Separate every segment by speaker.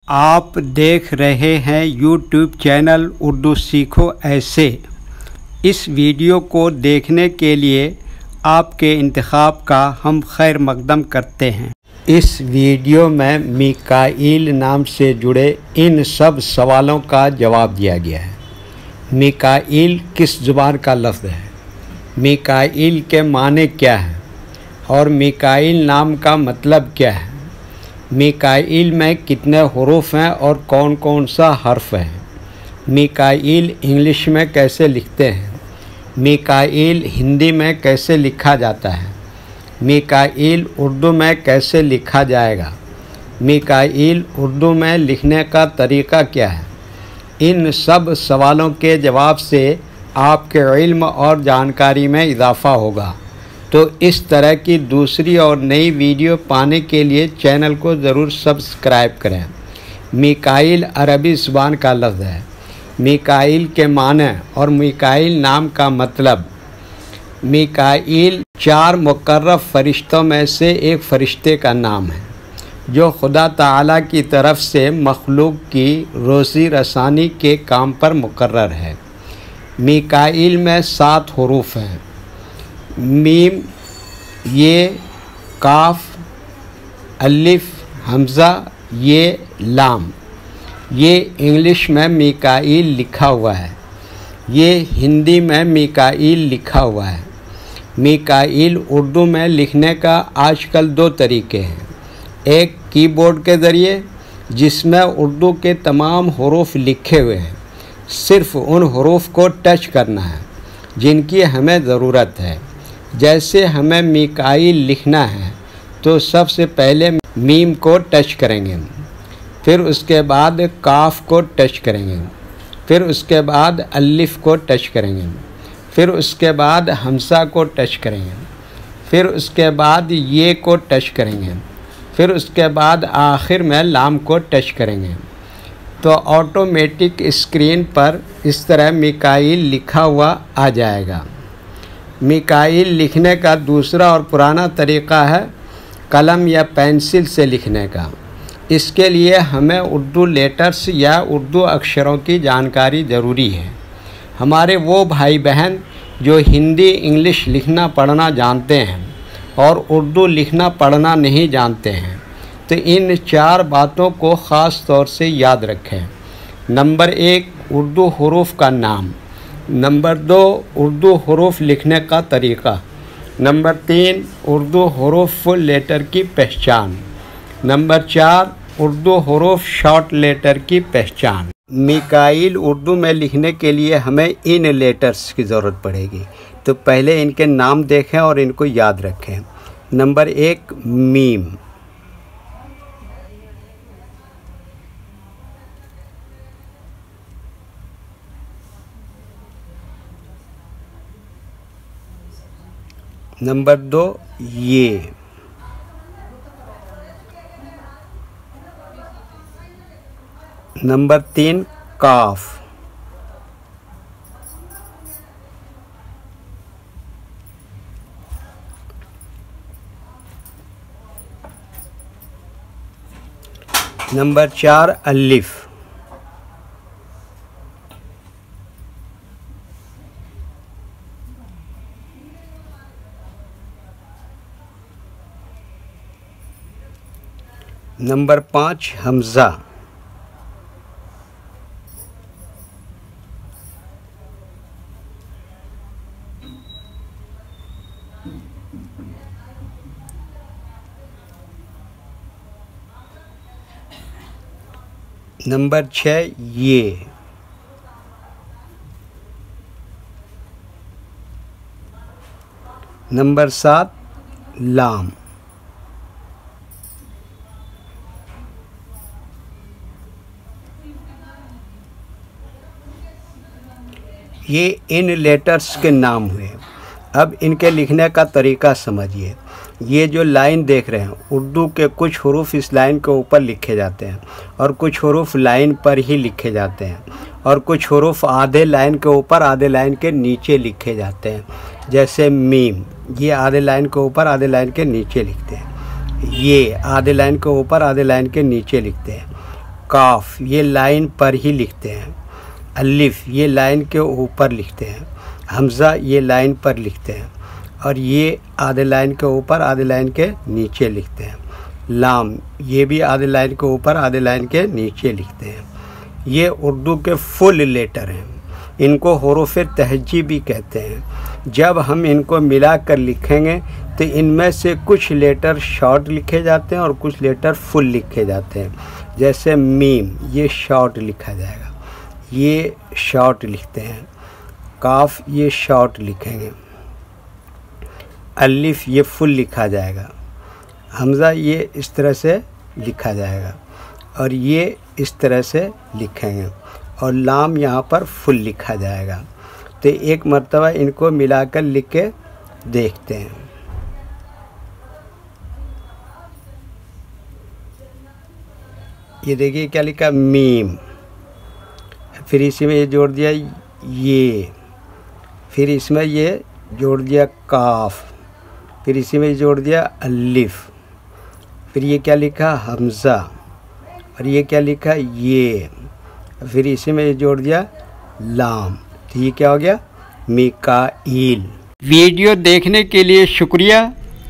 Speaker 1: आप देख रहे हैं YouTube चैनल उर्दू सीखो ऐसे। इस वीडियो को देखने के लिए आपके इंतखाब का हम खैर मकदम करते हैं। इस वीडियो में मीकाईल नाम से जुड़े इन सब सवालों का जवाब दिया गया है। मीकाईल किस ज़ुबान का लफ्ज़ है, मीकाईल के माने क्या हैं और मीकाईल नाम का मतलब क्या है, मीकाईल में कितने हुरूफ हैं और कौन कौन सा हर्फ है, मीकाईल इंग्लिश में कैसे लिखते हैं, मीकाईल हिंदी में कैसे लिखा जाता है, मीकाईल उर्दू में कैसे लिखा जाएगा, मीकाईल उर्दू में लिखने का तरीक़ा क्या है। इन सब सवालों के जवाब से आपके इल्म और जानकारी में इजाफ़ा होगा। तो इस तरह की दूसरी और नई वीडियो पाने के लिए चैनल को ज़रूर सब्सक्राइब करें। मीकाईल अरबी ज़ुबान का लफ्ज़ है। मीकाईल के माने और मीकाईल नाम का मतलब। मीकाईल 4 मुकर्रब फ़रिश्तों में से एक फ़रिश्ते का नाम है जो खुदा ताला की तरफ से मखलूक की रोज़ी रसानी के काम पर मुकर्रर है। मीकाईल में 7 हुरूफ हैं, मीम, ये, काफ, अलिफ, हमज़ा, ये, लाम। ये इंग्लिश में मीकाईल लिखा हुआ है, ये हिंदी में मीकाईल लिखा हुआ है। मीकाईल उर्दू में लिखने का आजकल 2 तरीक़े हैं। एक कीबोर्ड के ज़रिए जिसमें उर्दू के तमाम हुरूफ लिखे हुए हैं, सिर्फ़ उन हुरूफ को टच करना है जिनकी हमें ज़रूरत है। जैसे हमें मीकाईल लिखना है तो सबसे पहले मीम को टच करेंगे, फिर उसके बाद काफ को टच करेंगे, फिर उसके बाद अलिफ को टच करेंगे, फिर उसके बाद हमसा को टच करेंगे, फिर उसके बाद ये को टच करेंगे, फिर उसके बाद आखिर में लाम को टच करेंगे। तो ऑटोमेटिक स्क्रीन पर इस तरह मीकाईल लिखा हुआ आ जाएगा। मीकाईल लिखने का दूसरा और पुराना तरीक़ा है कलम या पेंसिल से लिखने का। इसके लिए हमें उर्दू लेटर्स या उर्दू अक्षरों की जानकारी ज़रूरी है। हमारे वो भाई बहन जो हिंदी इंग्लिश लिखना पढ़ना जानते हैं और उर्दू लिखना पढ़ना नहीं जानते हैं, तो इन 4 बातों को ख़ास तौर से याद रखें। नंबर 1, उर्दू हुरूफ का नाम। नंबर 2, उर्दू हुरूफ लिखने का तरीक़ा। नंबर 3, उर्दू हुरूफ फुल लेटर की पहचान। नंबर 4, उर्दू हुरूफ शॉर्ट लेटर की पहचान। मीकाईल उर्दू में लिखने के लिए हमें इन लेटर्स की ज़रूरत पड़ेगी। तो पहले इनके नाम देखें और इनको याद रखें। Number 1, meme. नंबर 2, ये। नंबर 3, काफ। नंबर 4, अलिफ। नंबर 5, हमज़ा। नंबर 6, ये। नंबर 7, लाम। ये इन लेटर्स के नाम हुए। अब इनके लिखने का तरीक़ा समझिए। ये जो लाइन देख रहे हैं, उर्दू के कुछ हुरूफ इस लाइन के ऊपर लिखे जाते हैं और कुछ हुरूफ लाइन पर ही लिखे जाते हैं और कुछ हुरूफ आधे लाइन के ऊपर आधे लाइन के नीचे लिखे जाते हैं। जैसे मीम, ये आधे लाइन के ऊपर आधे लाइन के नीचे लिखते हैं। ये आधे लाइन के ऊपर आधे लाइन के नीचे लिखते हैं। काफ ये लाइन पर ही लिखते हैं, अलिफ ये लाइन के ऊपर लिखते हैं, हमज़ा ये लाइन पर लिखते हैं और ये आधे लाइन के ऊपर आधे लाइन के नीचे लिखते हैं। लाम ये भी आधे लाइन के ऊपर आधे लाइन के नीचे लिखते हैं। ये उर्दू के फुल लेटर हैं, इनको हुरूफ़ तहजी भी कहते हैं। जब हम इनको मिला कर लिखेंगे तो इनमें से कुछ लेटर शॉर्ट लिखे जाते हैं और कुछ लेटर फुल लिखे जाते हैं। जैसे मीम ये शॉर्ट लिखा जाएगा, ये शॉर्ट लिखते हैं। काफ ये शॉर्ट लिखेंगे, अलिफ ये फुल लिखा जाएगा, हमज़ा ये इस तरह से लिखा जाएगा और ये इस तरह से लिखेंगे और लाम यहाँ पर फुल लिखा जाएगा। तो एक मर्तबा इनको मिलाकर लिख के देखते हैं। ये देखिए क्या लिखा, मीम, फिर इसी में ये जोड़ दिया ये, फिर इसमें ये जोड़ दिया काफ, फिर इसी में जोड़ दिया अलिफ, फिर ये क्या लिखा हमज़ा और ये क्या लिखा ये, फिर इसी में जोड़ दिया लाम। तो ये क्या हो गया, मिकाईल। वीडियो देखने के लिए शुक्रिया।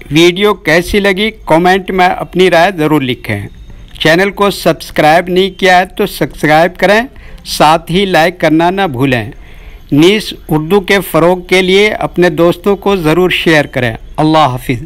Speaker 1: वीडियो कैसी लगी कमेंट में अपनी राय ज़रूर लिखें। चैनल को सब्सक्राइब नहीं किया है तो सब्सक्राइब करें, साथ ही लाइक करना ना भूलें। नीस उर्दू के फ़रोग़ के लिए अपने दोस्तों को ज़रूर शेयर करें। अल्लाह हाफिज़।